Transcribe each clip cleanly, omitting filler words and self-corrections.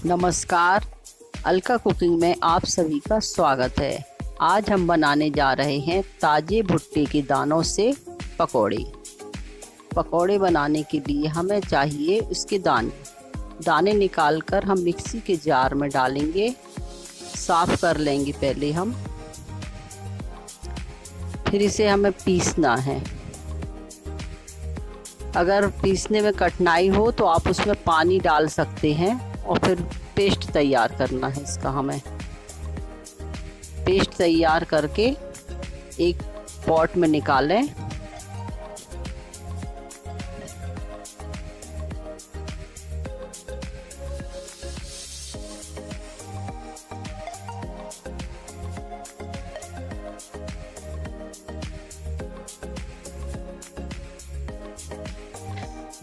नमस्कार, अलका कुकिंग में आप सभी का स्वागत है। आज हम बनाने जा रहे हैं ताज़े भुट्टे के दानों से पकौड़े। पकौड़े बनाने के लिए हमें चाहिए उसके दाने निकालकर हम मिक्सी के जार में डालेंगे। साफ़ कर लेंगे पहले हम, फिर इसे हमें पीसना है। अगर पीसने में कठिनाई हो तो आप उसमें पानी डाल सकते हैं और फिर पेस्ट तैयार करना है इसका। हमें पेस्ट तैयार करके एक पॉट में निकालें।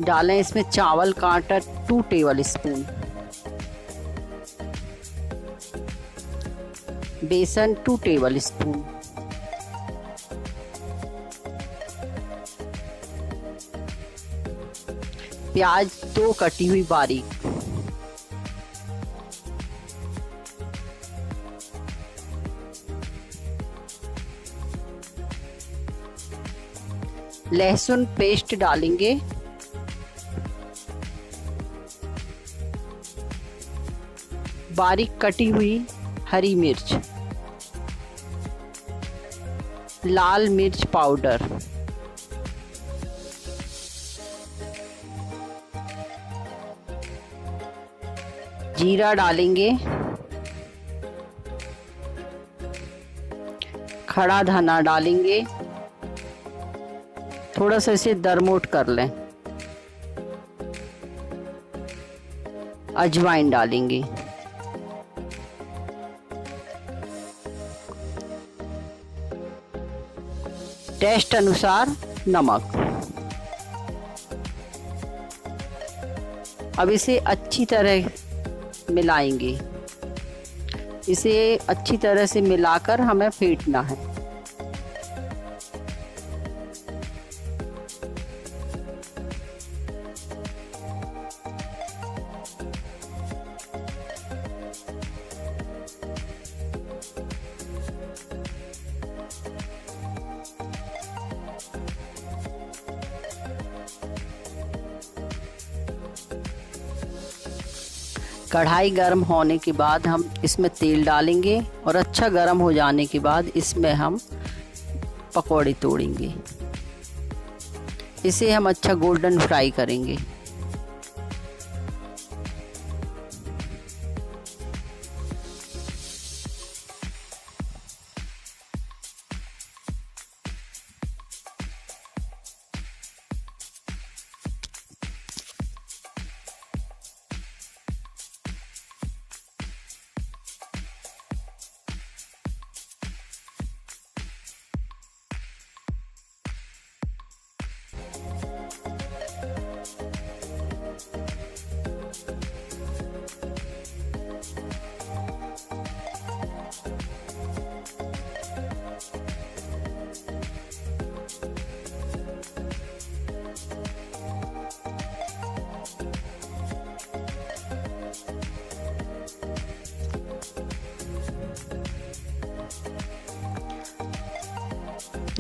डालें इसमें चावल का आटा 2 टेबल स्पून, बेसन 2 टेबल स्पून, प्याज 2 कटी हुई बारीक, लहसुन पेस्ट डालेंगे, बारीक कटी हुई हरी मिर्च, लाल मिर्च पाउडर, जीरा डालेंगे, खड़ा धना डालेंगे, थोड़ा सा इसे दरमोट कर लें, अजवाइन डालेंगे, टेस्ट अनुसार नमक। अब इसे अच्छी तरह मिलाएंगे। इसे अच्छी तरह से मिलाकर हमें फेंटना है। कढ़ाई गर्म होने के बाद हम इसमें तेल डालेंगे और अच्छा गर्म हो जाने के बाद इसमें हम पकौड़े तोड़ेंगे। इसे हम अच्छा गोल्डन फ्राई करेंगे।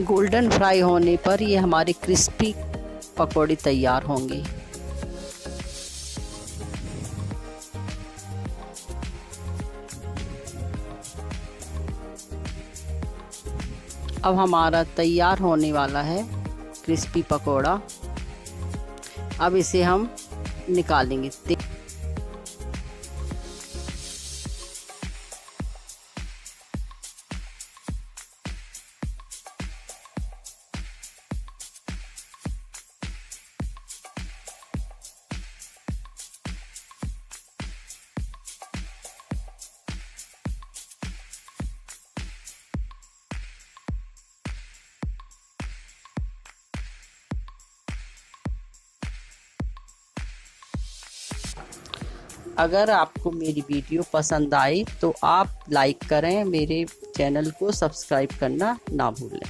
गोल्डन फ्राई होने पर ये हमारे क्रिस्पी पकौड़े तैयार होंगे। अब हमारा तैयार होने वाला है क्रिस्पी पकौड़ा। अब इसे हम निकालेंगे। अगर आपको मेरी वीडियो पसंद आई तो आप लाइक करें, मेरे चैनल को सब्सक्राइब करना ना भूलें।